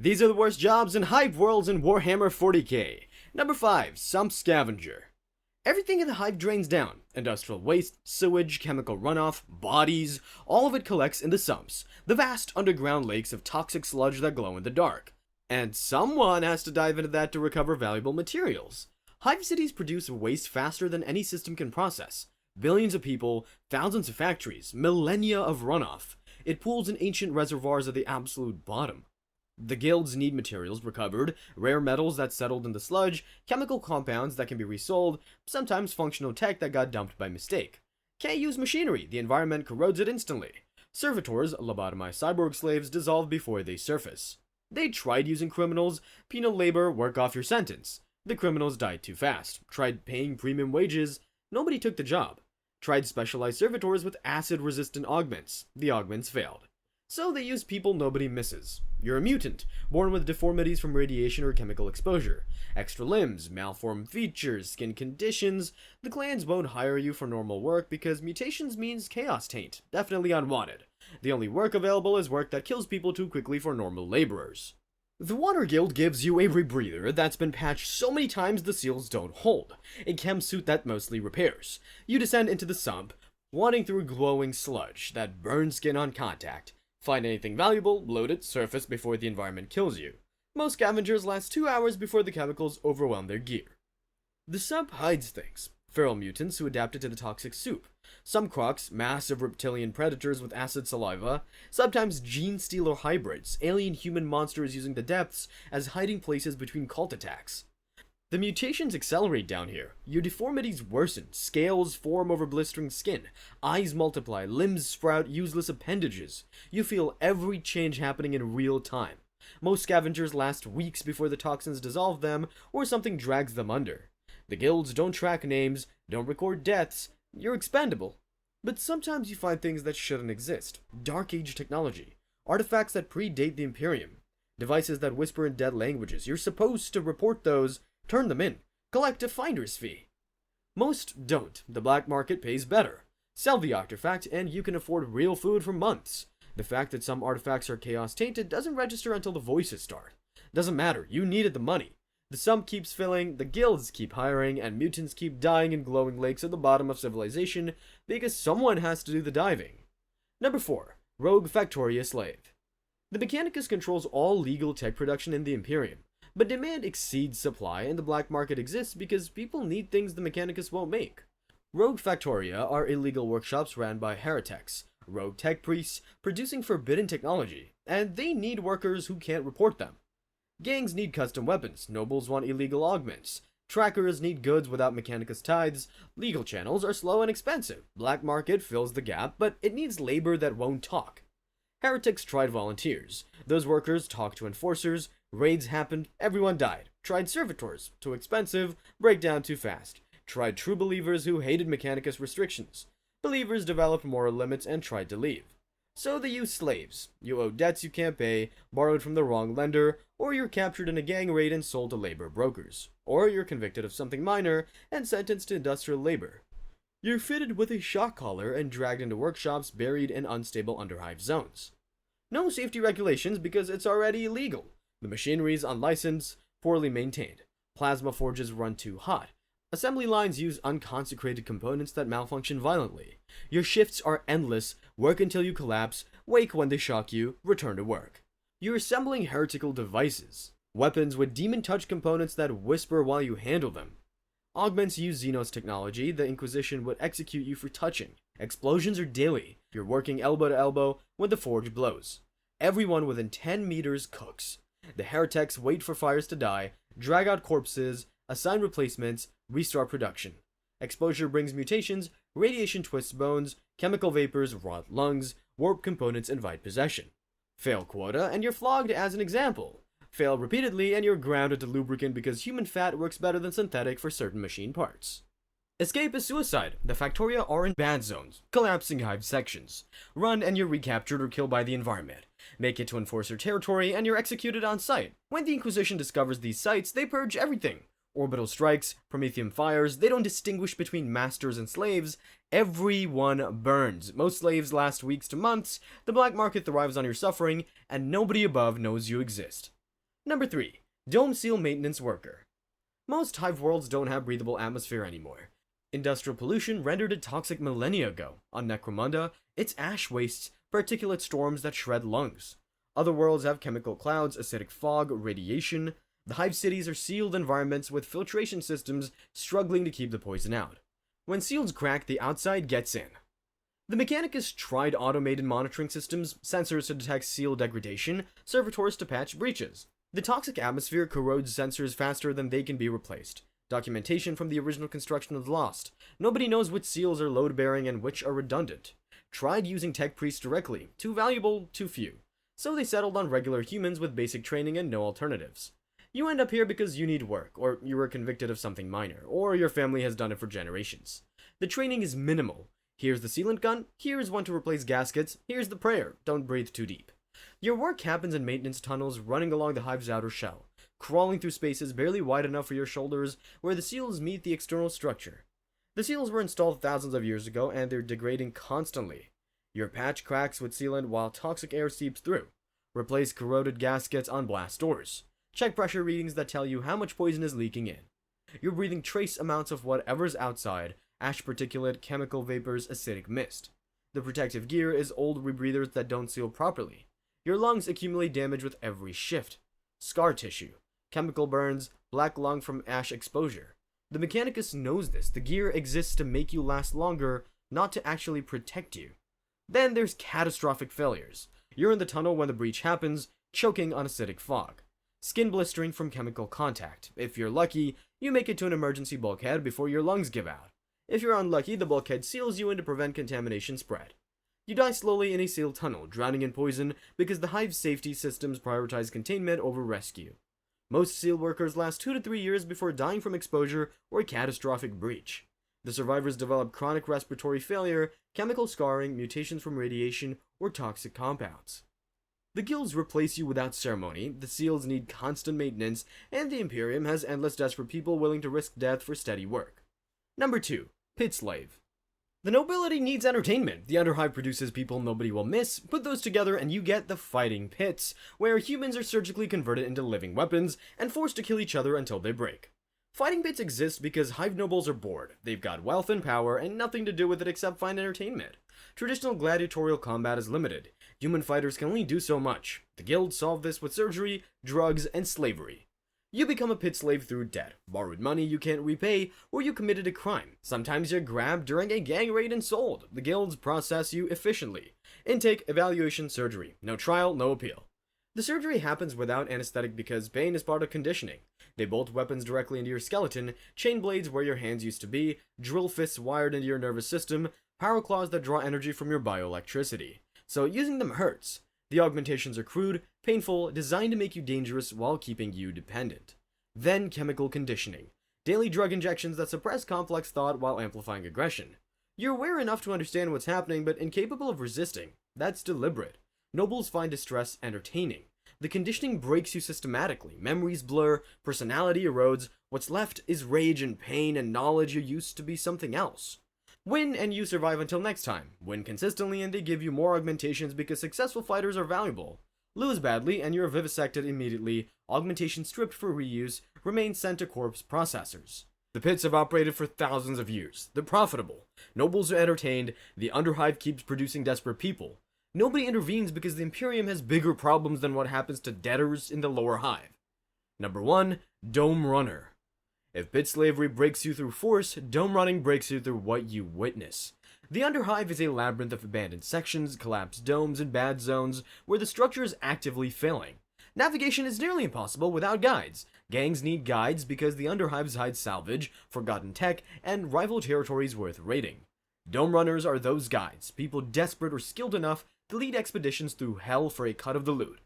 These are the worst jobs in Hive worlds in Warhammer 40k. Number 5, Sump Scavenger. Everything in the Hive drains down. Industrial waste, sewage, chemical runoff, bodies, all of it collects in the sumps, the vast underground lakes of toxic sludge that glow in the dark. And someone has to dive into that to recover valuable materials. Hive cities produce waste faster than any system can process. Billions of people, thousands of factories, millennia of runoff. It pools in ancient reservoirs at the absolute bottom. The guilds need materials recovered, rare metals that settled in the sludge, chemical compounds that can be resold, sometimes functional tech that got dumped by mistake. Can't use machinery, the environment corrodes it instantly. Servitors, lobotomized cyborg slaves, dissolve before they surface. They tried using criminals, penal labor, work off your sentence. The criminals died too fast. Tried paying premium wages, nobody took the job. Tried specialized servitors with acid-resistant augments, the augments failed. So they use people nobody misses. You're a mutant, born with deformities from radiation or chemical exposure. Extra limbs, malformed features, skin conditions. The clans won't hire you for normal work because mutations means chaos taint, definitely unwanted. The only work available is work that kills people too quickly for normal laborers. The Water Guild gives you a rebreather that's been patched so many times the seals don't hold. A chem suit that mostly repairs. You descend into the sump, wading through glowing sludge that burns skin on contact. Find anything valuable, load it, surface before the environment kills you. Most scavengers last 2 hours before the chemicals overwhelm their gear. The sump hides things. Feral mutants who adapted to the toxic soup. Some crocs, massive reptilian predators with acid saliva. Sometimes gene stealer hybrids, alien human monsters using the depths as hiding places between cult attacks. The mutations accelerate down here. Your deformities worsen, scales form over blistering skin, eyes multiply, limbs sprout useless appendages. You feel every change happening in real time. Most scavengers last weeks before the toxins dissolve them, or something drags them under. The guilds don't track names, don't record deaths, you're expendable. But sometimes you find things that shouldn't exist. Dark Age technology, artifacts that predate the Imperium, devices that whisper in dead languages. You're supposed to report those, turn them in, collect a finder's fee. Most don't. The black market pays better. Sell the artifact and you can afford real food for months. The fact that some artifacts are chaos tainted doesn't register until the voices start. Doesn't matter, you needed the money. The sump keeps filling, the guilds keep hiring, and mutants keep dying in glowing lakes at the bottom of civilization because someone has to do the diving. Number 4. Rogue Factoria Slave. The Mechanicus controls all legal tech production in the Imperium. But demand exceeds supply, and the black market exists because people need things the Mechanicus won't make. Rogue Factoria are illegal workshops ran by heretics, rogue tech priests, producing forbidden technology, and they need workers who can't report them. Gangs need custom weapons, nobles want illegal augments, trackers need goods without Mechanicus tithes, legal channels are slow and expensive, black market fills the gap, but it needs labor that won't talk. Heretics tried volunteers, those workers talked to enforcers, raids happened, everyone died. Tried servitors, too expensive, breakdown too fast. Tried true believers who hated Mechanicus restrictions. Believers developed moral limits and tried to leave. So they use slaves. You owe debts you can't pay, borrowed from the wrong lender, or you're captured in a gang raid and sold to labor brokers. Or you're convicted of something minor and sentenced to industrial labor. You're fitted with a shock collar and dragged into workshops buried in unstable underhive zones. No safety regulations because it's already illegal. The machinery is unlicensed, poorly maintained. Plasma forges run too hot. Assembly lines use unconsecrated components that malfunction violently. Your shifts are endless, work until you collapse, wake when they shock you, return to work. You're assembling heretical devices. Weapons with demon touch components that whisper while you handle them. Augments use Xenos technology, the Inquisition would execute you for touching. Explosions are daily. You're working elbow to elbow when the forge blows. Everyone within 10 meters cooks. The heretics wait for fires to die, drag out corpses, assign replacements, restart production. Exposure brings mutations, radiation twists bones, chemical vapors rot lungs, warp components invite possession. Fail quota and you're flogged as an example. Fail repeatedly and you're grounded to lubricant because human fat works better than synthetic for certain machine parts. Escape is suicide. The Factoria are in bad zones, collapsing hive sections. Run and you're recaptured or killed by the environment. Make it to Enforcer territory and you're executed on sight. When the Inquisition discovers these sites, they purge everything. Orbital strikes, Promethean fires, they don't distinguish between masters and slaves. Everyone burns. Most slaves last weeks to months, the black market thrives on your suffering, and nobody above knows you exist. Number 3. Dome Seal Maintenance Worker. Most Hive worlds don't have breathable atmosphere anymore. Industrial pollution rendered it toxic millennia ago. On Necromunda, it's ash wastes, particulate storms that shred lungs. Other worlds have chemical clouds, acidic fog, radiation. The Hive cities are sealed environments with filtration systems struggling to keep the poison out. When seals crack, the outside gets in. The Mechanicus tried automated monitoring systems, sensors to detect seal degradation, servitors to patch breaches. The toxic atmosphere corrodes sensors faster than they can be replaced. Documentation from the original construction is lost. Nobody knows which seals are load-bearing and which are redundant. Tried using tech priests directly. Too valuable, too few. So they settled on regular humans with basic training and no alternatives. You end up here because you need work, or you were convicted of something minor, or your family has done it for generations. The training is minimal. Here's the sealant gun, here's one to replace gaskets, here's the prayer, don't breathe too deep. Your work happens in maintenance tunnels running along the Hive's outer shell, crawling through spaces barely wide enough for your shoulders where the seals meet the external structure. The seals were installed thousands of years ago and they're degrading constantly. Your patch cracks with sealant while toxic air seeps through. Replace corroded gaskets on blast doors. Check pressure readings that tell you how much poison is leaking in. You're breathing trace amounts of whatever's outside, ash particulate, chemical vapors, acidic mist. The protective gear is old rebreathers that don't seal properly. Your lungs accumulate damage with every shift. Scar tissue, chemical burns, black lung from ash exposure. The Mechanicus knows this. The gear exists to make you last longer, not to actually protect you. Then there's catastrophic failures. You're in the tunnel when the breach happens, choking on acidic fog. Skin blistering from chemical contact. If you're lucky, you make it to an emergency bulkhead before your lungs give out. If you're unlucky, the bulkhead seals you in to prevent contamination spread. You die slowly in a sealed tunnel, drowning in poison because the Hive's safety systems prioritize containment over rescue. Most seal workers last 2 to 3 years before dying from exposure or a catastrophic breach. The survivors develop chronic respiratory failure, chemical scarring, mutations from radiation, or toxic compounds. The guilds replace you without ceremony, the seals need constant maintenance, and the Imperium has endless desperate people willing to risk death for steady work. Number 2. Pit Slave. The nobility needs entertainment. The Underhive produces people nobody will miss. Put those together and you get the Fighting Pits, where humans are surgically converted into living weapons and forced to kill each other until they break. Fighting Pits exist because Hive nobles are bored. They've got wealth and power and nothing to do with it except find entertainment. Traditional gladiatorial combat is limited. Human fighters can only do so much. The guilds solve this with surgery, drugs, and slavery. You become a pit slave through debt, borrowed money you can't repay, or you committed a crime. Sometimes you're grabbed during a gang raid and sold. The guilds process you efficiently. Intake, evaluation, surgery. No trial, no appeal. The surgery happens without anesthetic because pain is part of conditioning. They bolt weapons directly into your skeleton, chain blades where your hands used to be, drill fists wired into your nervous system, power claws that draw energy from your bioelectricity. So using them hurts. The augmentations are crude, painful, designed to make you dangerous while keeping you dependent. Then chemical conditioning. Daily drug injections that suppress complex thought while amplifying aggression. You're aware enough to understand what's happening, but incapable of resisting. That's deliberate. Nobles find distress entertaining. The conditioning breaks you systematically. Memories blur, personality erodes. What's left is rage and pain and knowledge you used to be something else. Win and you survive until next time. Win consistently and they give you more augmentations because successful fighters are valuable. Lose badly and you're vivisected immediately, augmentation stripped for reuse, remains sent to corpse processors. The pits have operated for thousands of years. They're profitable. Nobles are entertained, the Underhive keeps producing desperate people. Nobody intervenes because the Imperium has bigger problems than what happens to debtors in the lower Hive. Number 1. Dome Runner. If pit slavery breaks you through force, dome running breaks you through what you witness. The Underhive is a labyrinth of abandoned sections, collapsed domes, and bad zones where the structure is actively failing. Navigation is nearly impossible without guides. Gangs need guides because the Underhives hide salvage, forgotten tech, and rival territories worth raiding. Dome runners are those guides, people desperate or skilled enough to lead expeditions through hell for a cut of the loot.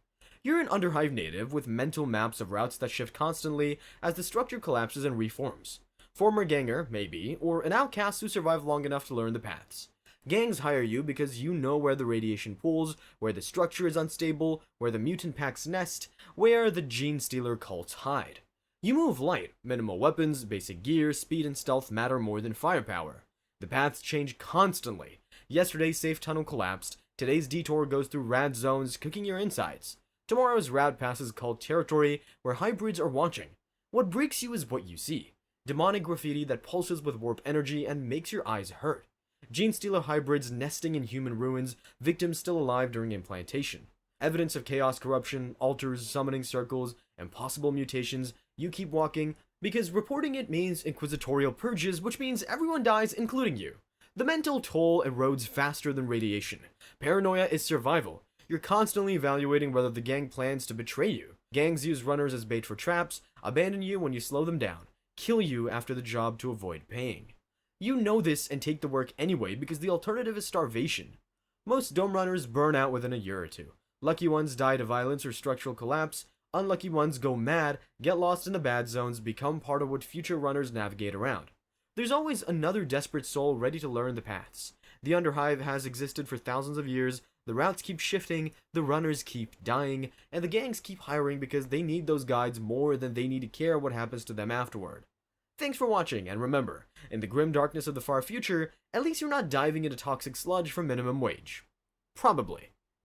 You're an Underhive native with mental maps of routes that shift constantly as the structure collapses and reforms. Former ganger, maybe, or an outcast who survived long enough to learn the paths. Gangs hire you because you know where the radiation pools, where the structure is unstable, where the mutant packs nest, where the gene stealer cults hide. You move light, minimal weapons, basic gear, speed and stealth matter more than firepower. The paths change constantly. Yesterday's safe tunnel collapsed, today's detour goes through rad zones, cooking your insides. Tomorrow's route passes called territory, where hybrids are watching. What breaks you is what you see. Demonic graffiti that pulses with warp energy and makes your eyes hurt. Genestealer hybrids nesting in human ruins, victims still alive during implantation. Evidence of chaos corruption, altars, summoning circles, and possible mutations. You keep walking, because reporting it means inquisitorial purges, which means everyone dies, including you. The mental toll erodes faster than radiation. Paranoia is survival. You're constantly evaluating whether the gang plans to betray you. Gangs use runners as bait for traps, abandon you when you slow them down, kill you after the job to avoid paying. You know this and take the work anyway because the alternative is starvation. Most dome runners burn out within a year or two. Lucky ones die to violence or structural collapse. Unlucky ones go mad, get lost in the bad zones, become part of what future runners navigate around. There's always another desperate soul ready to learn the paths. The Underhive has existed for thousands of years, the routes keep shifting, the runners keep dying, and the gangs keep hiring because they need those guides more than they need to care what happens to them afterward. Thanks for watching, and remember, in the grim darkness of the far future, at least you're not diving into toxic sludge for minimum wage. Probably.